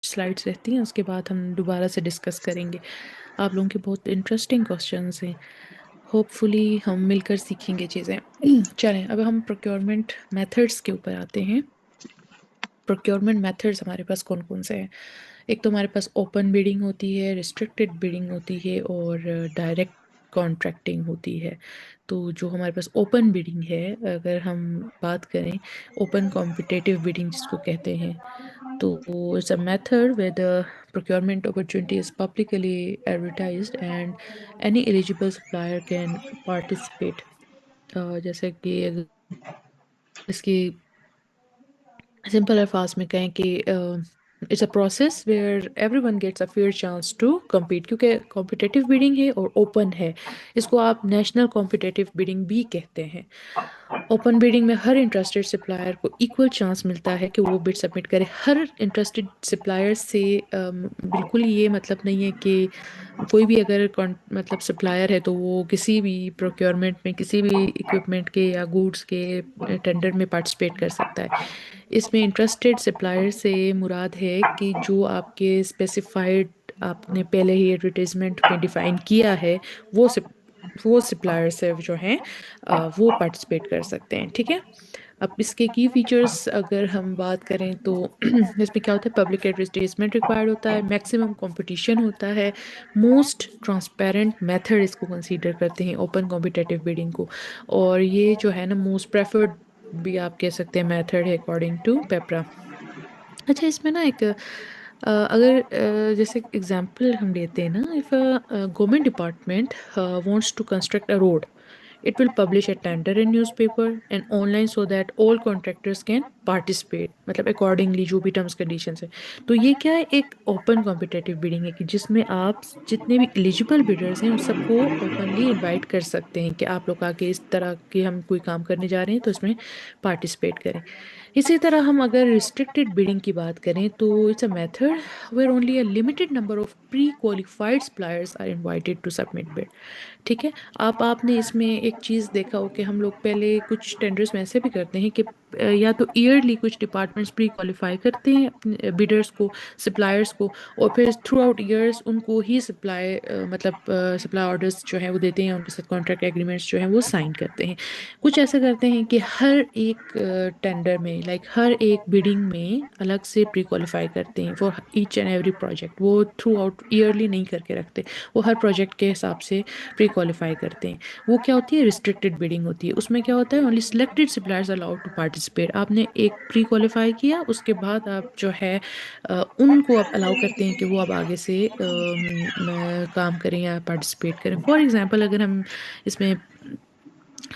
Slides रहती हैं उसके बाद हम दोबारा से डिस्कस करेंगे। आप लोगों के बहुत इंटरेस्टिंग क्वेश्चंस हैं। होपफुली हम मिलकर सीखेंगे चीज़ें। चलें अब हम प्रोक्योरमेंट मेथड्स के ऊपर आते हैं। प्रोक्योरमेंट मेथड्स हमारे पास कौन कौन से हैं? एक तो हमारे पास ओपन बिडिंग होती है, रिस्ट्रिक्टेड बिडिंग होती है और डायरेक्ट कॉन्ट्रैक्टिंग होती है। तो जो हमारे पास ओपन बिडिंग है, अगर हम बात करें ओपन कॉम्पिटिटिव बिडिंग जिसको कहते हैं, तो it's a method where the procurement opportunity is publicly advertised and any eligible supplier can participate। जैसे कि अगर इसकी सिंपल अल्फाज में कहें कि it's a process where everyone gets a fair chance to compete, क्योंकि कॉम्पिटिटिव बिडिंग है और ओपन है। इसको आप नेशनल कॉम्पिटिटिव बिडिंग भी कहते हैं। ओपन बिडिंग में हर इंटरेस्टेड सप्लायर को इक्वल चांस मिलता है कि वो बिड सबमिट करे। हर इंटरेस्टेड सप्लायर से बिल्कुल ये मतलब नहीं है कि कोई भी अगर मतलब सप्लायर है तो वो किसी भी प्रोक्योरमेंट में किसी भी इक्विपमेंट के या गुड्स के टेंडर में पार्टिसिपेट कर सकता है। इसमें इंटरेस्टेड सप्लायर से मुराद है कि जो आपके स्पेसिफाइड आपने पहले ही एडवर्टाइजमेंट में डिफाइन किया है, वो वो सप्लायर से जो हैं वो पार्टिसिपेट कर सकते हैं। ठीक है। अब इसके की फीचर्स अगर हम बात करें तो इसमें क्या होता है, पब्लिक एडवर्टाइजमेंट रिक्वायर्ड होता है, मैक्सिमम कंपटीशन होता है, मोस्ट ट्रांसपेरेंट मेथड इसको कंसीडर करते हैं ओपन कॉम्पिटेटिव बिडिंग को, और ये जो है ना मोस्ट प्रेफर्ड भी आप कह सकते हैं मेथड है अकॉर्डिंग टू पेपरा। अच्छा, इसमें ना एक अगर जैसे एग्जांपल हम लेते हैं ना, if government department wants to construct a road, it will publish a tender in newspaper and online so that all contractors can participate, मतलब अकॉर्डिंगली जो भी टर्म्स कंडीशंस है। तो ये क्या है, एक ओपन कॉम्पिटेटिव बिडिंग है कि जिसमें आप जितने भी एलिजिबल बिडर्स हैं उन सबको ओपनली इनवाइट कर सकते हैं कि आप लोग आके इस तरह के हम कोई काम करने जा रहे हैं तो इसमें पार्टिसिपेट करें। इसी तरह हम अगर रिस्ट्रिक्टेड बिडिंग की बात करें तो it's a method where only a limited number of pre qualified suppliers are invited to submit bid. ठीक है। आपने इसमें एक चीज़ देखा हो कि हम लोग पहले कुछ टेंडर्स में ऐसे भी करते हैं कि या तो ईयरली कुछ डिपार्टमेंट्स प्री क्वालिफाई करते हैं अपने बिडर्स को, सप्लायर्स को, और फिर थ्रू आउट ईयर्स उनको ही सप्लाई मतलब सप्लाई ऑर्डर्स जो है वो देते हैं, उनके साथ कॉन्ट्रैक्ट एग्रीमेंट्स जो हैं वो साइन करते हैं। कुछ ऐसा करते हैं कि हर एक टेंडर में, लाइक हर एक बिडिंग में अलग से प्री क्वालिफाई करते हैं for each and every project. वो थ्रू आउट ईयरली नहीं करके रखते, वो हर प्रोजेक्ट के हिसाब से प्री क्वालिफाई करते हैं। वो क्या होती है, रिस्ट्रिक्टेड बिडिंग होती है। उसमें क्या होता है, only selected suppliers allowed to participate. आपने एक प्री क्वालिफाई किया, उसके बाद आप जो है उनको आप अलाउ करते हैं कि वो अब आगे से काम करें या पार्टिसिपेट करें। फॉर एग्जांपल अगर हम इसमें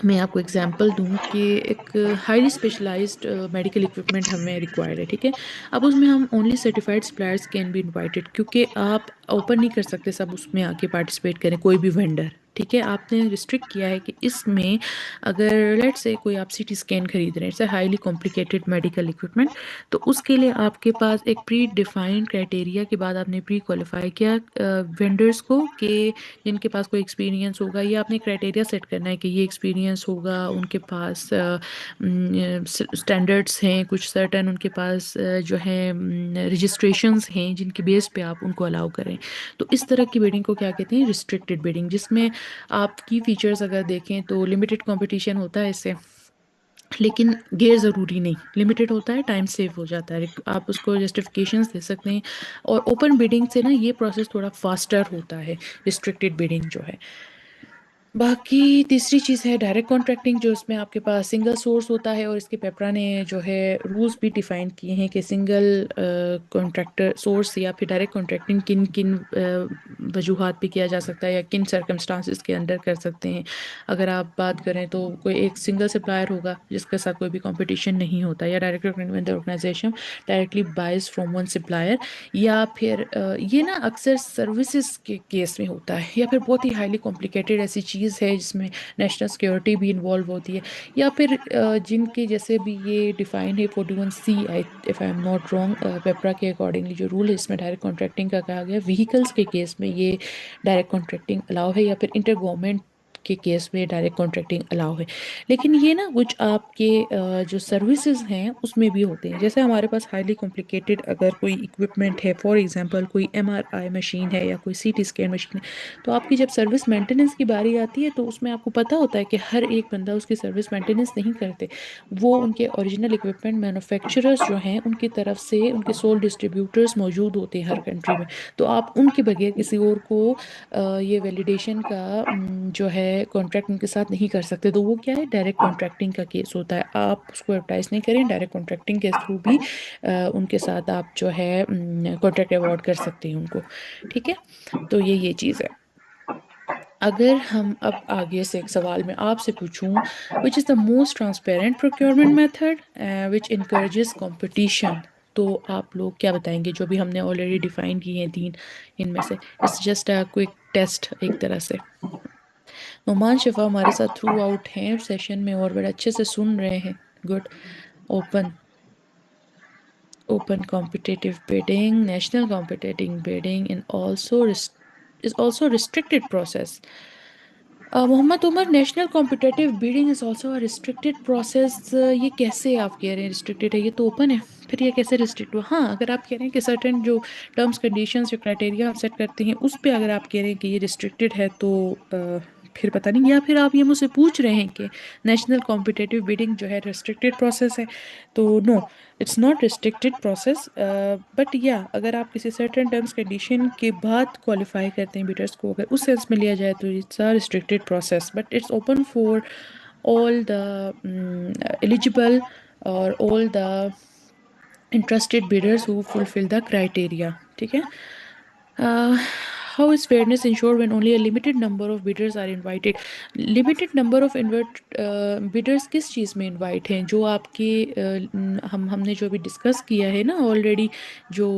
मैं आपको एग्जांपल दूं कि एक हाईली स्पेशलाइज्ड मेडिकल इक्विपमेंट हमें रिक्वायर्ड है। ठीक है। अब उसमें हम only certified suppliers can be invited, क्योंकि आप ओपन नहीं कर सकते सब उसमें आके पार्टिसिपेट करें कोई भी वेंडर। ठीक है। आपने रिस्ट्रिक्ट किया है कि इसमें अगर लेट्स से कोई आप सीटी स्कैन खरीद रहे हैं, it's highly complicated medical equipment, तो उसके लिए आपके पास एक प्री डिफाइंड क्राइटेरिया के बाद आपने प्री क्वालिफाई किया वेंडर्स को कि जिनके पास कोई एक्सपीरियंस होगा, या आपने क्राइटेरिया सेट करना है कि ये एक्सपीरियंस होगा, उनके पास स्टैंडर्ड्स हैं कुछ सर्टन, उनके पास जो है रजिस्ट्रेशंस हैं जिनके बेस पे आप उनको अलाउ करें। तो इस तरह की बिडिंग को क्या कहते हैं, रिस्ट्रिक्टेड बिडिंग, जिसमें आपकी फीचर्स अगर देखें तो लिमिटेड कंपटीशन होता है इससे, लेकिन गैर ज़रूरी नहीं, लिमिटेड होता है, टाइम सेव हो जाता है, आप उसको जस्टिफिकेशंस दे सकते हैं। और ओपन बिडिंग से ना ये प्रोसेस थोड़ा फास्टर होता है, रिस्ट्रिक्टेड बिडिंग जो है। बाकी तीसरी चीज़ है डायरेक्ट कॉन्ट्रैक्टिंग, जो इसमें आपके पास सिंगल सोर्स होता है, और इसके पेपरा ने जो है रूल्स भी डिफाइन किए हैं कि सिंगल कॉन्ट्रैक्टर सोर्स या फिर डायरेक्ट कॉन्ट्रैक्टिंग किन किन वजूहात पे किया जा सकता है या किन सर्कमस्टांसिस के अंडर कर सकते हैं। अगर आप बात करें तो कोई एक सिंगल सप्लायर होगा जिसके साथ कोई भी कंपटीशन नहीं होता, या direct organisation directly buys from one supplier, या फिर ये ना अक्सर सर्विसेज के केस में होता है, या फिर बहुत ही हाईली कॉम्प्लिकेटेड ऐसी चीज़ है जिसमें नेशनल सिक्योरिटी भी इन्वॉल्व होती है, या फिर जिनके जैसे भी ये डिफाइन है 41C, I if I am not wrong, पेपरा के अकॉर्डिंगली जो रूल है इसमें डायरेक्ट कॉन्ट्रैक्टिंग का कहा गया, व्हीकल्स के केस में ये डायरेक्ट कॉन्ट्रैक्टिंग अलाउ है, या फिर इंटर गवर्नमेंट के केस में डायरेक्ट कॉन्ट्रैक्टिंग अलाउ है। लेकिन ये ना कुछ आपके जो सर्विसेज हैं उसमें भी होते हैं। जैसे हमारे पास हाईली कॉम्प्लिकेटेड अगर कोई इक्विपमेंट है, फॉर एग्जांपल कोई एमआरआई मशीन है या कोई सीटी स्कैन मशीन है, तो आपकी जब सर्विस मेंटेनेंस की बारी आती है तो उसमें आपको पता होता है कि हर एक बंदा उसकी सर्विस मेंटेनेंस नहीं करते। वो उनके ओरिजिनल इक्विपमेंट मैन्युफैक्चरर्स जो हैं उनकी तरफ से उनके सोल डिस्ट्रीब्यूटर्स मौजूद होते हैं हर कंट्री में। तो आप उनके बगैर किसी और को ये वैलिडेशन का जो है कॉन्ट्रैक्ट उनके साथ नहीं कर सकते। तो वो क्या है, डायरेक्ट कॉन्ट्रैक्टिंग का केस होता है। आप उसको एडवर्टाइज नहीं करें, डायरेक्ट कॉन्ट्रैक्टिंग के थ्रू भी उनके साथ आप जो है कॉन्ट्रैक्ट अवार्ड कर सकते हैं उनको। ठीक है, तो ये चीज़ है। अगर हम अब आगे से एक सवाल मैं आपसे पूछूं, which is the most transparent procurement method which encourages competition, तो आप लोग क्या बताएंगे? जो भी हमने ऑलरेडी डिफाइन किए हैं तीन, इनमें से it's just a quick test एक तरह से। नुमान शिफा हमारे साथ थ्रू आउट हैं सेशन में और बड़े अच्छे से सुन रहे हैं। Good. Open open competitive bidding, national competitive bidding, and also is also a restricted process. Mohammad Umar, national competitive bidding is also a restricted process, ये कैसे आप कह रहे हैं रिस्ट्रिक्टेड है? ये तो ओपन है, फिर ये कैसे रिस्ट्रिक्ट हुआ? हाँ, अगर आप कह रहे हैं कि सर्टेन जो टर्म्स कंडीशंस जो क्राइटेरिया आप सेट करते हैं उस पे अगर आप कह रहे हैं कि ये रिस्ट्रिक्टेड है तो फिर पता नहीं, या फिर आप ये मुझसे पूछ रहे हैं कि नेशनल कॉम्पिटिटिव बिडिंग जो है रिस्ट्रिक्टेड प्रोसेस है। तो no, it's not restricted process, but या अगर आप किसी सर्टेन टर्म्स कंडीशन के बाद क्वालिफाई करते हैं बिडर्स को, अगर उस सेंस में लिया जाए तो it's a restricted process, but it's open for all the eligible or all the interested bidders who fulfill the criteria. ठीक है। uh, how is fairness ensured when only a limited number of bidders are invited? limited number of bidders किस चीज़ में invite हैं? जो आपके हमने जो अभी डिस्कस किया है ना ऑलरेडी, जो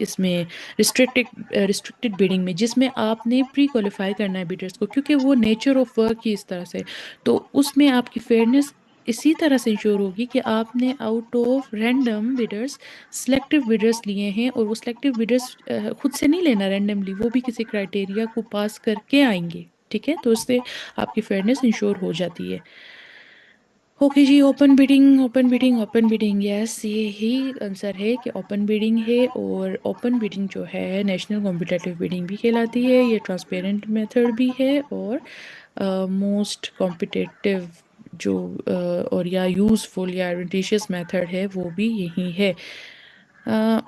इसमें रिस्ट्रिक्टेड बिडिंग में, जिसमें आपने प्री क्वालिफाई करना है बिडर्स को, क्योंकि वो नेचर ऑफ वर्क ही इस तरह से, तो उसमें आपकी फेयरनेस इसी तरह से इंश्योर होगी कि आपने out of random bidders selective bidders लिए हैं, और वो सिलेक्टिव बिडर्स खुद से नहीं लेना रैंडमली, वो भी किसी क्राइटेरिया को पास करके आएंगे। ठीक है, तो इससे आपकी फेयरनेस इंश्योर हो जाती है। ओके जी, open bidding, open bidding, open bidding, yes, ये ही आंसर है कि ओपन बिडिंग है। और ओपन बिडिंग जो है नेशनल कॉम्पिटिटिव बिडिंग भी कहलाती है, ये ट्रांसपेरेंट मेथड भी है, और मोस्ट कॉम्पिटिटिव जो और या यूज़फुल या एडवेंटिशियस मेथड है वो भी यही है। अ,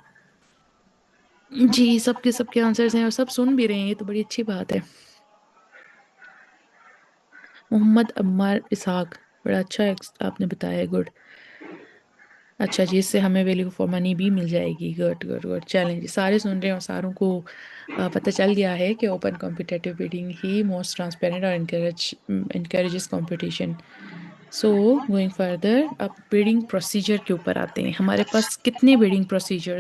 जी, सबके सबके आंसर्स हैं और सब सुन भी रहे हैं, ये तो बड़ी अच्छी बात है। मोहम्मद अम्मार इसहाक, बड़ा अच्छा आपने बताया है, गुड। अच्छा जी, इससे हमें वैल्यू फॉर मनी भी मिल जाएगी, गुड गुड गुड। चैलेंज सारे सुन रहे हैं और सारों को पता चल गया है कि ओपन कॉम्पिटिटिव बिडिंग ही मोस्ट ट्रांसपेरेंट और encourages competition. So going further, अब बिडिंग प्रोसीजर के ऊपर आते हैं। हमारे पास कितने बिडिंग प्रोसीजर